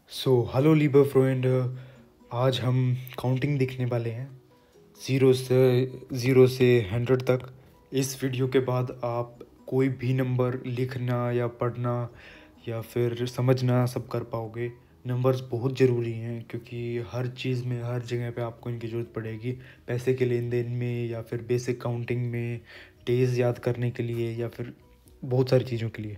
Hello लीबर friend. आज हम counting देखने वाले हैं ज़ीरो से 100 तक। इस वीडियो के बाद आप कोई भी नंबर लिखना या पढ़ना या फिर समझना सब कर पाओगे। नंबर्स बहुत ज़रूरी हैं क्योंकि हर चीज़ में हर जगह पे आपको इनकी ज़रूरत पड़ेगी। पैसे के लेन देन में या फिर बेसिक काउंटिंग में, डेज याद करने के लिए या फिर बहुत सारी चीज़ों के लिए।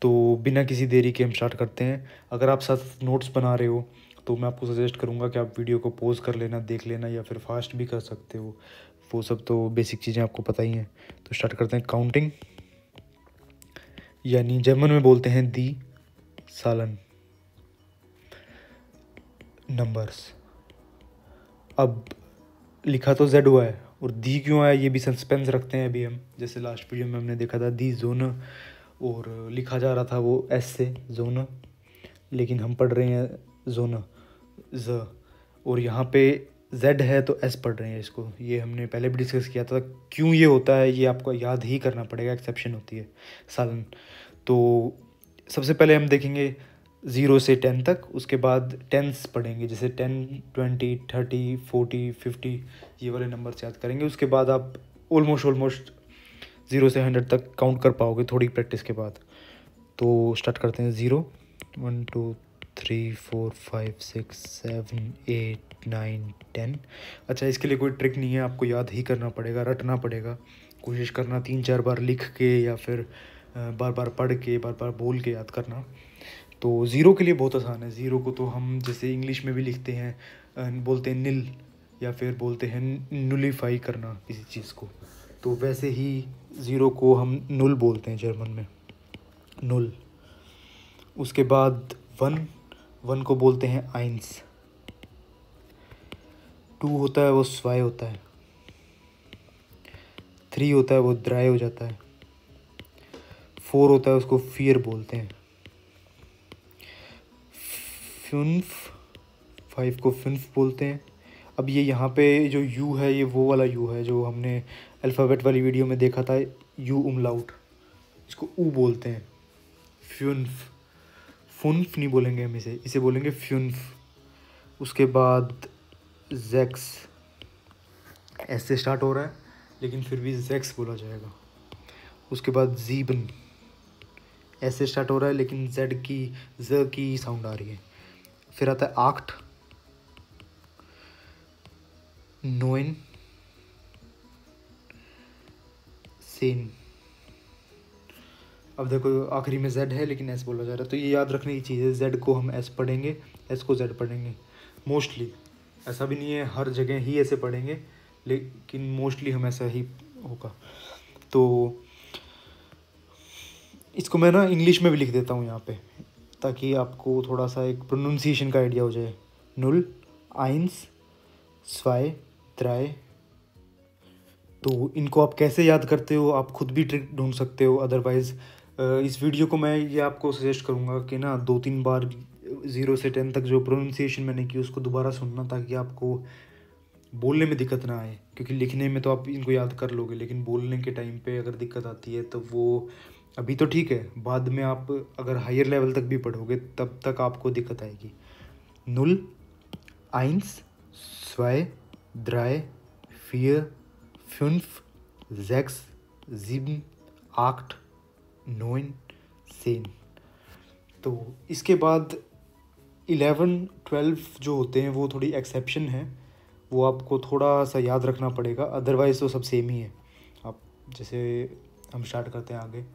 तो बिना किसी देरी के हम स्टार्ट करते हैं। अगर आप साथ नोट्स बना रहे हो तो मैं आपको सजेस्ट करूँगा कि आप वीडियो को पॉज कर लेना, देख लेना, या फिर फास्ट भी कर सकते हो। वो सब तो बेसिक चीज़ें आपको पता ही हैं। तो स्टार्ट करते हैं काउंटिंग, यानी जर्मन में बोलते हैं दी सालन नंबर्स। अब लिखा तो जेड हुआ है और दी क्यों आया ये भी सस्पेंस रखते हैं अभी हम। जैसे लास्ट वीडियो में हमने देखा था दी जोन, और लिखा जा रहा था वो एस से जोन, लेकिन हम पढ़ रहे हैं जोन ज, और यहाँ पे जेड है तो एस पढ़ रहे हैं इसको। ये हमने पहले भी डिस्कस किया था क्यों ये होता है, ये आपको याद ही करना पड़ेगा। एक्सेप्शन होती है सालन। तो सबसे पहले हम देखेंगे 0 से 10 तक, उसके बाद टेंस पढ़ेंगे, जैसे 10, 20, 30, 40, 50, ये वाले नंबर याद करेंगे। उसके बाद आप ऑलमोस्ट 0 से 100 तक काउंट कर पाओगे थोड़ी प्रैक्टिस के बाद। तो स्टार्ट करते हैं। 0, 1, 2, 3, 4, 5, 6, 7, 8, 9, 10। अच्छा, इसके लिए कोई ट्रिक नहीं है, आपको याद ही करना पड़ेगा, रटना पड़ेगा। कोशिश करना 3-4 बार लिख के या फिर बार बार पढ़ के, बार बार बोल के याद करना। तो ज़ीरो के लिए बहुत आसान है। ज़ीरो को तो हम जैसे इंग्लिश में भी लिखते हैं, बोलते हैं नील, या फिर बोलते हैं नुलीफाई करना किसी चीज़ को। तो वैसे ही ज़ीरो को हम नुल बोलते हैं जर्मन में, नुल। उसके बाद 1 को बोलते हैं आइंस। 2 होता है वो स्वाय होता है। 3 होता है वो द्राय हो जाता है। 4 होता है उसको फियर बोलते हैं। 5 को फिन्फ बोलते हैं। अब ये यहाँ पे जो यू है, ये वो वाला यू है जो हमने अल्फ़ाबेट वाली वीडियो में देखा था, यू उमलाउट, इसको ऊ बोलते हैं। फ्युन्फ, फुन्फ नहीं बोलेंगे हम इसे बोलेंगे फ्युन्फ। उसके बाद जैक्स, ऐसे स्टार्ट हो रहा है लेकिन फिर भी जैक्स बोला जाएगा। उसके बाद ज़ीबन, ऐसे स्टार्ट हो रहा है लेकिन ज की साउंड आ रही है। फिर आता है आक्ट, 9, सेन। अब देखो आखिरी में जेड है लेकिन एस बोला जा रहा है, तो ये याद रखने की चीज़ है। जेड को हम एस पढ़ेंगे, एस को जेड पढ़ेंगे मोस्टली। ऐसा भी नहीं है हर जगह ही ऐसे पढ़ेंगे, लेकिन मोस्टली हम ऐसा ही होगा। तो इसको मैं ना इंग्लिश में भी लिख देता हूँ यहाँ पे, ताकि आपको थोड़ा सा एक प्रोनाउंसिएशन का आइडिया हो जाए। नुल, आइंस, स्वाय, त्राय। तो इनको आप कैसे याद करते हो, आप खुद भी ट्रिक ढूंढ सकते हो। अदरवाइज़ इस वीडियो को मैं ये आपको सजेस्ट करूँगा कि ना 2-3 बार 0 से 10 तक जो प्रोनाउंसिएशन मैंने की उसको दोबारा सुनना, ताकि आपको बोलने में दिक्कत ना आए। क्योंकि लिखने में तो आप इनको याद कर लोगे, लेकिन बोलने के टाइम पे अगर दिक्कत आती है तो वो अभी तो ठीक है, बाद में आप अगर हायर लेवल तक भी पढ़ोगे तब तक आपको दिक्कत आएगी। नुल, आइंस, स्वाय, द्राय, फियर, फुन्फ, जैक्स, ज़िबन, आक्ट, 9, सेन। तो इसके बाद 11, 12 जो होते हैं वो थोड़ी एक्सेप्शन है, वो आपको थोड़ा सा याद रखना पड़ेगा। अदरवाइज़ तो सब सेम ही है। आप जैसे हम स्टार्ट करते हैं आगे।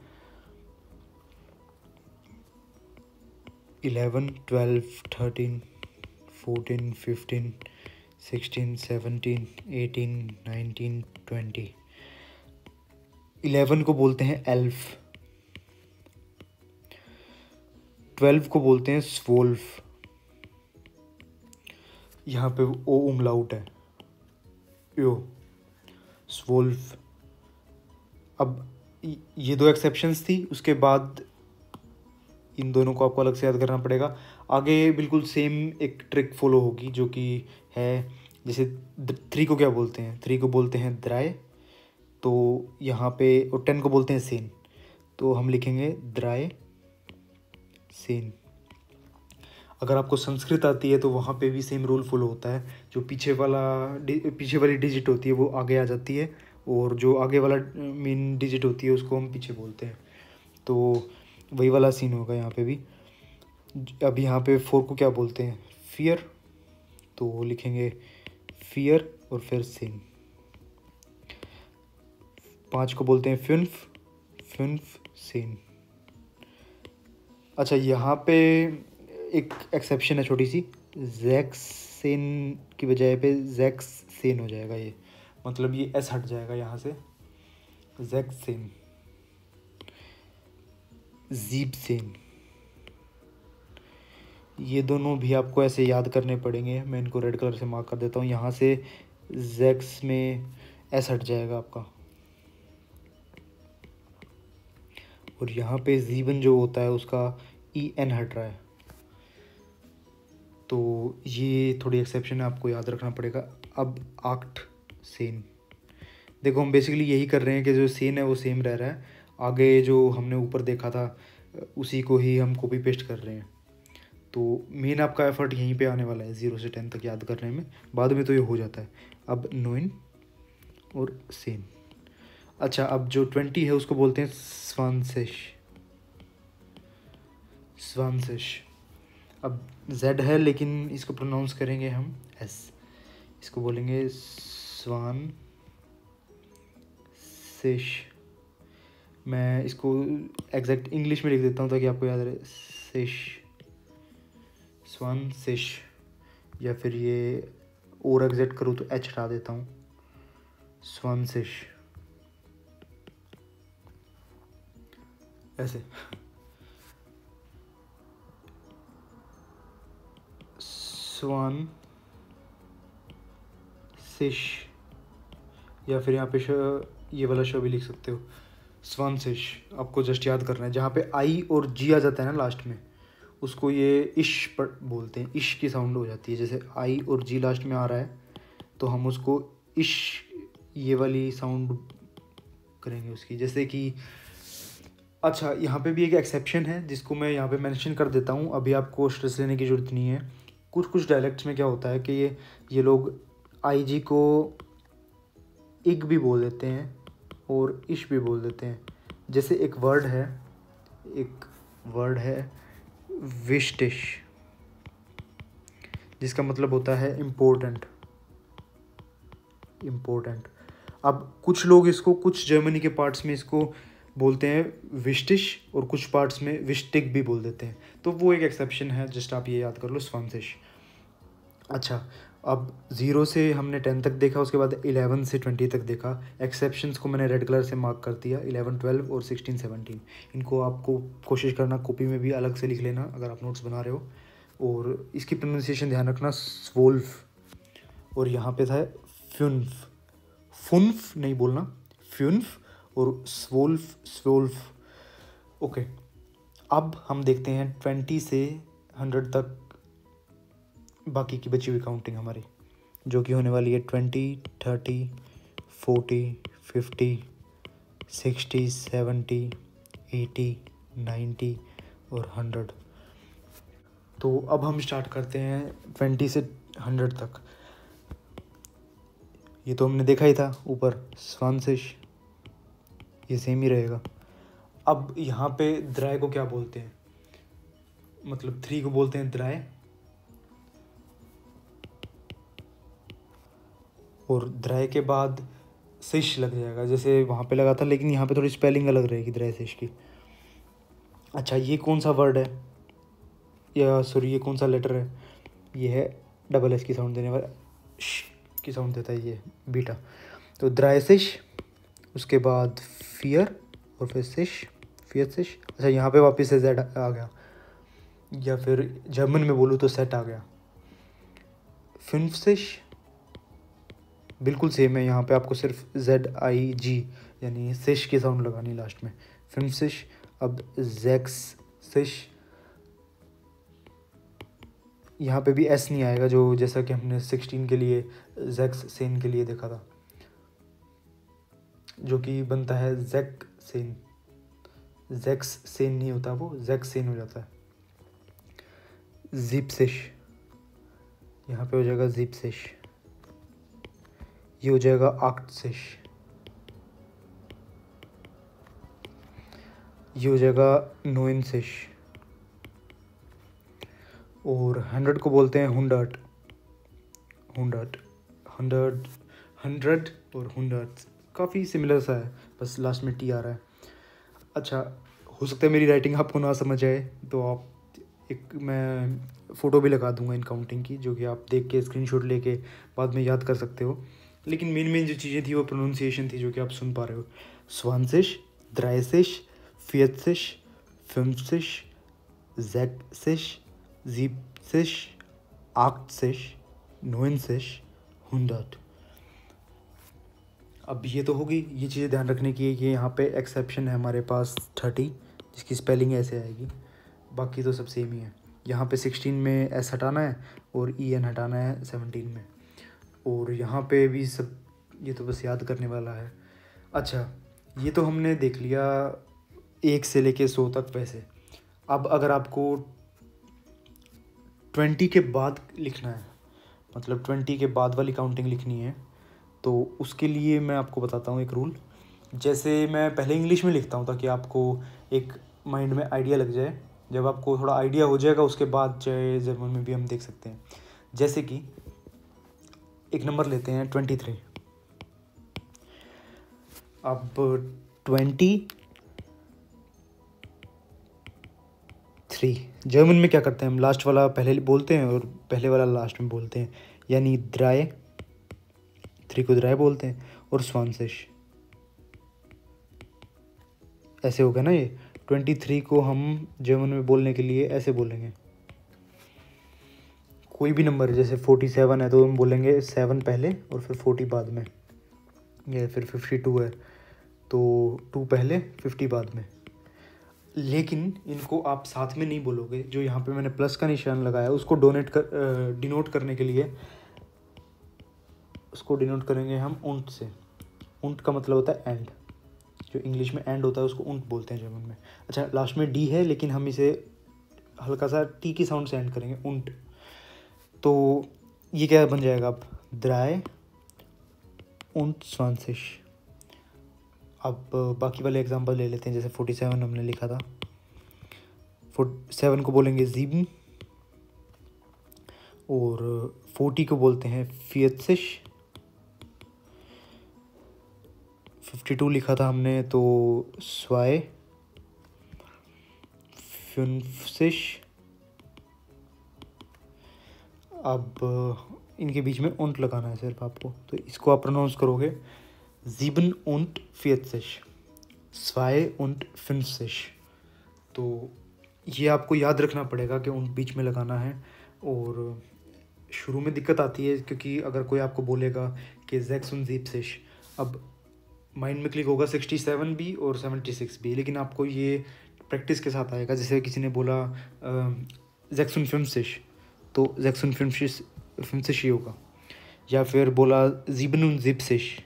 11, 12, 13, 14, 15, 16, 17, 18, 19, 20। 11 को बोलते हैं एल्फ। 12 को बोलते हैं स्वोल्फ। यहाँ पे ओ उमलाउट है, यो, स्वोल्फ। अब ये 2 एक्सेप्शंस थी। उसके बाद इन दोनों को आपको अलग से याद करना पड़ेगा। आगे बिल्कुल सेम एक ट्रिक फॉलो होगी जो कि है, जैसे 3 को क्या बोलते हैं, 3 को बोलते हैं द्राय। तो यहाँ पे, और 10 को बोलते हैं सेन। तो हम लिखेंगे द्राय, सेन। अगर आपको संस्कृत आती है तो वहाँ पे भी सेम रूल फॉलो होता है। जो पीछे वाली डिजिट होती है वो आगे आ जाती है, और जो आगे वाला मेन डिजिट होती है उसको हम पीछे बोलते हैं। तो वही वाला सीन होगा यहाँ पे भी। अब यहाँ पे 4 को क्या बोलते हैं? फियर। तो लिखेंगे फियर और फिर सेन। 5 को बोलते हैं फ्युन्फ, फ्युन्फ सेन। अच्छा, यहाँ पे एक एक्सेप्शन है छोटी सी, जैक्सेन की बजाय पे जैक्सेन हो जाएगा ये, मतलब ये एस हट जाएगा यहाँ से, जैक्सेन, जीपसेन। ये दोनों भी आपको ऐसे याद करने पड़ेंगे। मैं इनको रेड कलर से मार्क कर देता हूँ। यहाँ से जैक्स में एस हट जाएगा आपका, और यहाँ पे जीवन जो होता है उसका ई एन हट रहा है। तो ये थोड़ी एक्सेप्शन है, आपको याद रखना पड़ेगा। अब आक्ट सेन, देखो हम बेसिकली यही कर रहे हैं कि जो सेन है वो सेम रह रहा है, आगे जो हमने ऊपर देखा था उसी को ही हम कॉपी पेस्ट कर रहे हैं। तो मेन आपका एफर्ट यहीं पे आने वाला है 0 से 10 तक याद करने में, बाद में तो ये हो जाता है। अब नोइन और सेन। अच्छा, अब जो 20 है उसको बोलते हैं स्वानसेश, स्वानसेश। अब जेड है लेकिन इसको प्रोनाउंस करेंगे हम एस, इसको बोलेंगे स्वान सेश। मैं इसको एग्जैक्ट इंग्लिश में लिख देता हूँ ताकि आपको याद रहे, सेश, स्वान सेश। या फिर ये और एग्जैक्ट करूँ तो एच हटा देता हूँ, स्वान सेश, ऐसे। स्वान सेश, या फिर यहाँ पे ये वाला श भी लिख सकते हो, स्वान सेश। आपको जस्ट याद करना है, जहाँ पे आई और जी आ जाता है ना लास्ट में, उसको ये इश पर बोलते हैं, इश की साउंड हो जाती है। जैसे आई और जी लास्ट में आ रहा है तो हम उसको इश, ये वाली साउंड करेंगे उसकी, जैसे कि। अच्छा, यहाँ पे भी एक एक्सेप्शन है जिसको मैं यहाँ पे मेंशन कर देता हूँ, अभी आपको स्ट्रेस लेने की ज़रूरत नहीं है। कुछ डायलेक्ट्स में क्या होता है कि ये लोग आई जी को इग भी बोल देते हैं और इश भी बोल देते हैं। जैसे एक वर्ड है विस्टिश, जिसका मतलब होता है इम्पोर्टेंट। अब कुछ लोग इसको, कुछ जर्मनी के पार्ट्स में इसको बोलते हैं विस्टिश, और कुछ पार्ट्स में विस्टिक भी बोल देते हैं। तो वो एक एक्सेप्शन है, जस्ट आप ये याद कर लो, स्वानसिश। अच्छा, अब 0 से हमने 10 तक देखा, उसके बाद 11 से 20 तक देखा। एक्सेप्शंस को मैंने रेड कलर से मार्क कर दिया, 11, 12 और 16, 17। इनको आपको कोशिश करना कॉपी में भी अलग से लिख लेना अगर आप नोट्स बना रहे हो, और इसकी प्रोनाउंसिएशन ध्यान रखना, स्वोल्फ। और यहाँ पे था फ्युन्फ, फुन्फ नहीं बोलना, फ्युन्फ, और स्वोल्फ। ओके, अब हम देखते हैं 20 से 100 तक बाकी की बची हुई काउंटिंग हमारी, जो कि होने वाली है 20, 30, 40, 50, 60, 70, 80, 90 और 100। तो अब हम स्टार्ट करते हैं 20 से 100 तक। ये तो हमने देखा ही था ऊपर, स्वानसिश, ये सेम ही रहेगा। अब यहाँ पे द्राय को क्या बोलते हैं, मतलब 3 को बोलते हैं द्राय, और द्राय के बाद सिश लग जाएगा जैसे वहाँ पे लगा था, लेकिन यहाँ पे थोड़ी स्पेलिंग अलग रहेगी द्राय सिश की। अच्छा, ये कौन सा वर्ड है, या सॉरी ये कौन सा लेटर है? ये है डबल एस की साउंड देने वाला, श की साउंड देता है ये, बीटा। तो द्राय सिश, उसके बाद फियर, और फिर सिश, फियर सिश। अच्छा, यहाँ पे वापस से जेड आ गया, या फिर जर्मन में बोलूँ तो सेट आ गया, फिन्फसिश। बिल्कुल सेम है, यहाँ पे आपको सिर्फ ZIG यानी सिश की साउंड लगानी लास्ट में, फिन्फसिश। अब जैक्स सिश, यहाँ पे भी एस नहीं आएगा, जो जैसा कि हमने 16 के लिए जैक्स सेन के लिए देखा था, जो कि बनता है जैक सेन। जैक्स सेन नहीं होता, वो जैक सेन हो जाता है। ज़िप्सिश, यहाँ पे हो जाएगा ज़िप्सिश। ये हो जाएगा आक्टसिश, ये हो जाएगा नोइनसिश। और 100 को बोलते हैं हुंडर्ट, हुंडर्ट, 100, 100 और हुंडर्ट काफ़ी सिमिलर सा है, बस लास्ट में टी आ रहा है। अच्छा, हो सकता है मेरी राइटिंग आपको ना समझ आए, तो आप मैं फ़ोटो भी लगा दूंगा इन काउंटिंग की, जो कि आप देख के स्क्रीनशॉट लेके बाद में याद कर सकते हो। लेकिन मेन जो चीज़ें थी वो प्रोनाउंसिएशन थी, जो कि आप सुन पा रहे हो। स्वानसिश, द्राइसिश, फियतसिश, फिम्सिश, जैक्सिश, ज़ीप्सिश, आक्टसिश, नोइनसिश, हुंडर्ट। अब ये तो होगी, ये चीज़ें ध्यान रखने की है कि यहाँ पे एक्सेप्शन है हमारे पास 30, जिसकी स्पेलिंग ऐसे आएगी, बाकी तो सब सेम ही है। यहाँ पे 16 में एस हटाना है और ई एन हटाना है 17 में, और यहाँ पे भी सब, ये तो बस याद करने वाला है। अच्छा, ये तो हमने देख लिया 1 से लेके 100 तक पैसे। अब अगर आपको 20 के बाद लिखना है, मतलब 20 के बाद वाली काउंटिंग लिखनी है, तो उसके लिए मैं आपको बताता हूँ एक रूल। जैसे मैं पहले इंग्लिश में लिखता हूँ ताकि आपको एक माइंड में आइडिया लग जाए, जब आपको थोड़ा आइडिया हो जाएगा उसके बाद चाहे जर्मन में भी हम देख सकते हैं। जैसे कि एक नंबर लेते हैं 23। अब 23 जर्मन में क्या करते हैं हम, लास्ट वाला पहले बोलते हैं और पहले वाला लास्ट में बोलते हैं, यानी द्राय, 3 को द्राय बोलते हैं, और स्वानसिश, ऐसे हो गया ना। ये 23 को हम जर्मन में बोलने के लिए ऐसे बोलेंगे। कोई भी नंबर, जैसे 47 है तो हम बोलेंगे 7 पहले और फिर 40 बाद में, या फिर 52 है तो 2 पहले 50 बाद में। लेकिन इनको आप साथ में नहीं बोलोगे, जो यहाँ पे मैंने प्लस का निशान लगाया उसको डिनोट करने के लिए, उसको डिनोट करेंगे हम उंट से। उंट का मतलब होता है एंड, जो इंग्लिश में एंड होता है उसको उंट बोलते हैं जर्मन में। अच्छा, लास्ट में डी है लेकिन हम इसे हल्का सा टी की साउंड से एंड करेंगे, उंट। तो ये क्या बन जाएगा अब, द्राय उंट स्वानसिश। अब बाकी वाले एग्जांपल ले लेते हैं, जैसे 47 हमने लिखा था, 7 को बोलेंगे ज़ीबन, और 40 को बोलते हैं फियतसिश। 52 लिखा था हमने तो स्वाय फिन्सिश। अब इनके बीच में उंट लगाना है सिर्फ आपको, तो इसको आप प्रोनाउंस करोगे ज़ीबन उंट फियतसिश, स्वाय उंट फिन्सिश। तो ये आपको याद रखना पड़ेगा कि उंट बीच में लगाना है। और शुरू में दिक्कत आती है क्योंकि अगर कोई आपको बोलेगा कि जैक्सन ज़ीप्सिश, अब माइंड में क्लिक होगा 67 भी और 76 भी, लेकिन आपको ये प्रैक्टिस के साथ आएगा। जैसे किसी ने बोला जैक्सन फिम्सिश, तो जैक्सन फिम्सिश ही होगा, या फिर बोला ज़ीबन ज़िप्सिश,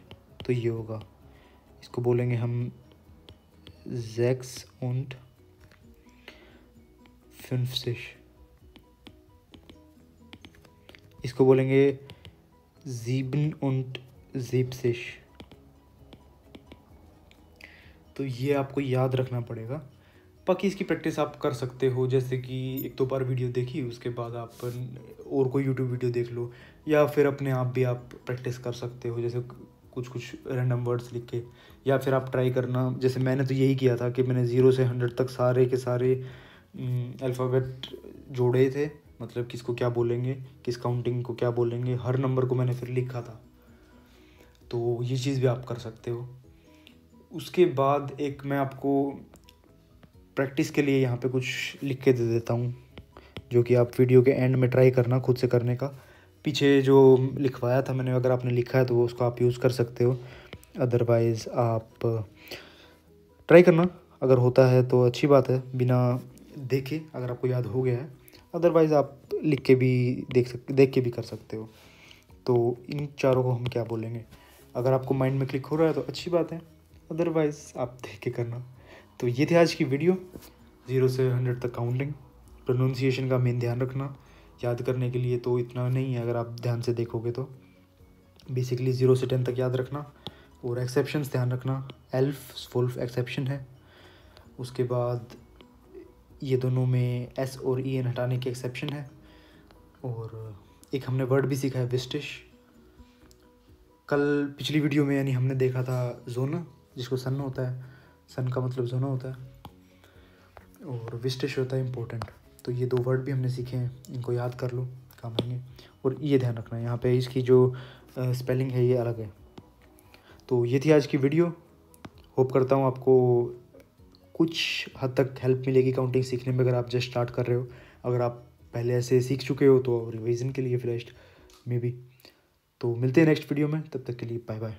तो ये होगा। इसको बोलेंगे हम जैक्स उंट फिम्सिश, इसको बोलेंगे ज़ीबन उंट ज़िप्सिश। तो ये आपको याद रखना पड़ेगा। बाकी इसकी प्रैक्टिस आप कर सकते हो, जैसे कि 1-2 बार वीडियो देखी, उसके बाद आप और कोई यूट्यूब वीडियो देख लो, या फिर अपने आप भी आप प्रैक्टिस कर सकते हो, जैसे कुछ रैंडम वर्ड्स लिख के, या फिर आप ट्राई करना। जैसे मैंने तो यही किया था कि मैंने 0 से 100 तक सारे के सारे अल्फ़ाबेट जोड़े थे, मतलब किसको क्या बोलेंगे, किस काउंटिंग को क्या बोलेंगे, हर नंबर को मैंने फिर लिखा था। तो ये चीज़ भी आप कर सकते हो। उसके बाद एक मैं आपको प्रैक्टिस के लिए यहाँ पे कुछ लिख के दे देता हूँ, जो कि आप वीडियो के एंड में ट्राई करना खुद से करने का। पीछे जो लिखवाया था मैंने, अगर आपने लिखा है तो उसको आप यूज़ कर सकते हो, अदरवाइज़ आप ट्राई करना। अगर होता है तो अच्छी बात है, बिना देखे अगर आपको याद हो गया है, अदरवाइज़ आप लिख के भी देख के भी कर सकते हो। तो इन चारों को हम क्या बोलेंगे, अगर आपको माइंड में क्लिक हो रहा है तो अच्छी बात है, अदरवाइज़ आप देख के करना। तो ये थी आज की वीडियो, 0 से 100 तक काउंटिंग। प्रोनाउंसिएशन का मेन ध्यान रखना। याद करने के लिए तो इतना नहीं है, अगर आप ध्यान से देखोगे तो बेसिकली 0 से 10 तक याद रखना। और एक्सेप्शंस ध्यान रखना, एल्फ वुल्फ एक्सेप्शन है। उसके बाद ये दोनों में एस और ई एन हटाने की एक्सेप्शन है। और एक हमने वर्ड भी सीखा है विस्टिश। कल पिछली वीडियो में यानी हमने देखा था जोना, जिसको सन होता है, सन का मतलब जोना होता है, और विस्टिश होता है इम्पोर्टेंट। तो ये 2 वर्ड भी हमने सीखे हैं, इनको याद कर लो, काम आएंगे। और ये ध्यान रखना यहाँ पे इसकी जो स्पेलिंग है ये अलग है। तो ये थी आज की वीडियो। होप करता हूँ आपको कुछ हद तक हेल्प मिलेगी काउंटिंग सीखने में, अगर आप जस्ट स्टार्ट कर रहे हो। अगर आप पहले ऐसे सीख चुके हो तो रिवीजन के लिए फ्लैश्ड में भी। तो मिलते हैं नेक्स्ट वीडियो में, तब तक के लिए बाय बाय।